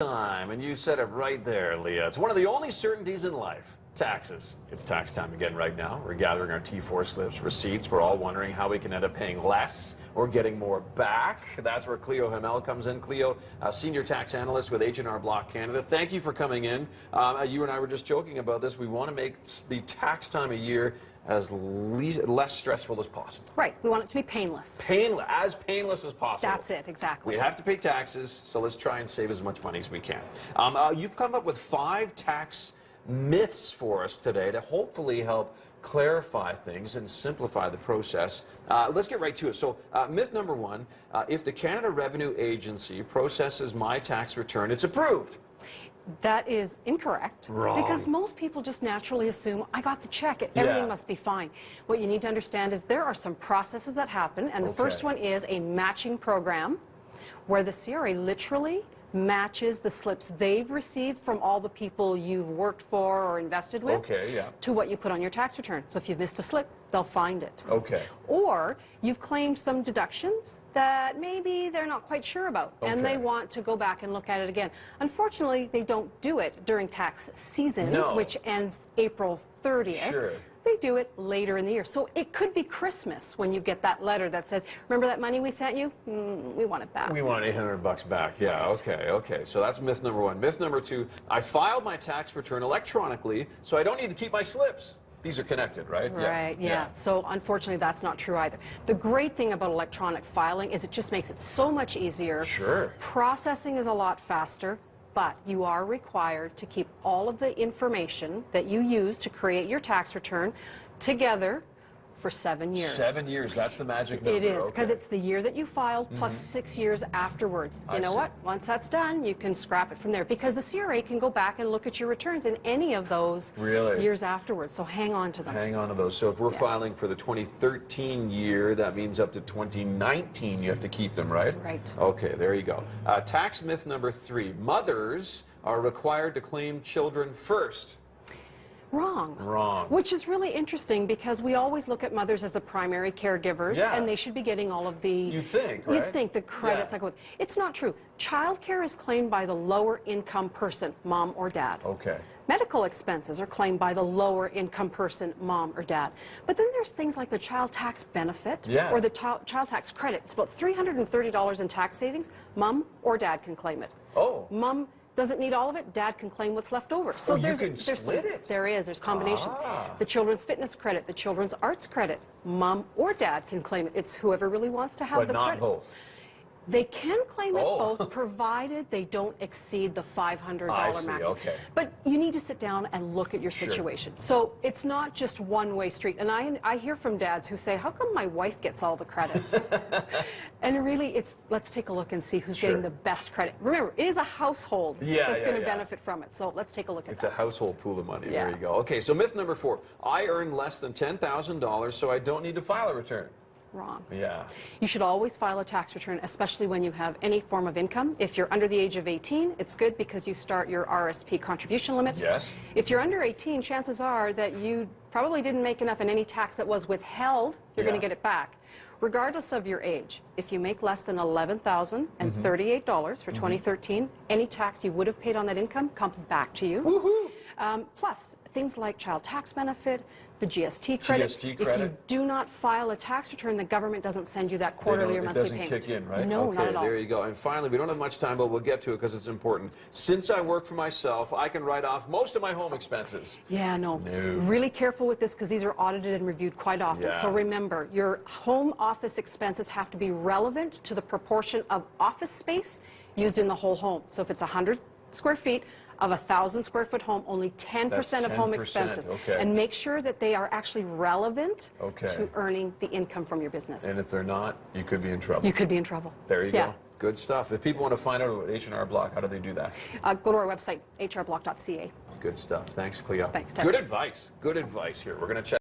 Time, and you said it right there, Leah. It's one of the only certainties in life. Taxes. It's tax time again right now. We're gathering our T4 slips, receipts. We're all wondering how we can end up paying less or getting more back. That's where Cleo Hamel comes in. Cleo, senior tax analyst with H&R Block Canada. Thank you for coming in. You and I were just joking about this. We want to make the tax time of year as less stressful as possible. Right. We want it to be painless. As painless as possible. That's it, exactly. We have to pay taxes, so let's try and save as much money as we can. You've come up with 5 tax myths for us today to hopefully help clarify things and simplify the process. Let's get right to it. So myth number 1, if the Canada Revenue Agency processes my tax return, it's approved. That is incorrect. Wrong. Because most people just naturally assume, I got the check, everything must be fine. What you need to understand is there are some processes that happen, and the first one is a matching program where the CRA literally matches the slips they've received from all the people you've worked for or invested with to what you put on your tax return. So if you've missed a slip, they'll find it. Or you've claimed some deductions that maybe they're not quite sure about, and they want to go back and look at it again. Unfortunately, they don't do it during tax season, which ends April 30th. They do it later in the year. So it could be Christmas when you get that letter that says, remember that money we sent you? We want it back. We want $800 back. Yeah, okay. So that's myth number 1. Myth number 2, I filed my tax return electronically, so I don't need to keep my slips. These are connected, right? Right, yeah. So unfortunately, that's not true either. The great thing about electronic filing is it just makes it so much easier. Processing is a lot faster. But you are required to keep all of the information that you use to create your tax return together for 7 years. 7 years, that's the magic number. It is, because it's the year that you filed plus 6 years afterwards. You know what? Once that's done, you can scrap it from there, because the CRA can go back and look at your returns in any of those years afterwards. So hang on to them. Hang on to those. So if we're filing for the 2013 year, that means up to 2019 you have to keep them, right? Right. Okay, there you go. Tax myth number 3, mothers are required to claim children first. Wrong. Which is really interesting, because we always look at mothers as the primary caregivers, and they should be getting all of the... You'd think, right? You'd think the credits. It's not true. Child care is claimed by the lower income person, mom or dad. Medical expenses are claimed by the lower income person, mom or dad. But then there's things like the child tax benefit or the child tax credit. It's about $330 in tax savings. Mom or dad can claim it. Mom doesn't need all of it, dad can claim what's left over. So there's combinations. The children's fitness credit, the children's arts credit, mom or dad can claim it. It's whoever really wants to have the credit. But not both. They can claim it both, provided they don't exceed the $500 maximum. But you need to sit down and look at your situation. So it's not just one-way street. And I hear from dads who say, how come my wife gets all the credits? And really, it's, let's take a look and see who's getting the best credit. Remember, it is a household that's going to benefit from it. So let's take a look at that. It's a household pool of money. There you go. Okay, so myth number 4, I earn less than $10,000, so I don't need to file a return. Wrong. You should always file a tax return, especially when you have any form of income. If you're under the age of 18, it's good because you start your RSP contribution limit. If you're under 18, chances are that you probably didn't make enough in any tax that was withheld. You're going to get it back. Regardless of your age, if you make less than $11,038 for 2013, any tax you would have paid on that income comes back to you. Plus, things like child tax benefit, the GST credit. If you do not file a tax return, the government doesn't send you that quarterly or monthly payment. It doesn't kick in, right? No, not at all. There you go. And finally, we don't have much time, but we'll get to it because it's important. Since I work for myself, I can write off most of my home expenses. Really careful with this, because these are audited and reviewed quite often. So remember, your home office expenses have to be relevant to the proportion of office space used in the whole home. So if it's 100 square feet, of a 1,000 square foot home, only 10% of home expenses. And make sure that they are actually relevant to earning the income from your business. And if they're not, you could be in trouble. You could be in trouble. There you go. Good stuff. If people want to find out about H&R Block, how do they do that? Go to our website, hrblock.ca. Good stuff. Thanks, Cleo. Thanks, Ted. Good advice. Good advice here. We're going to check.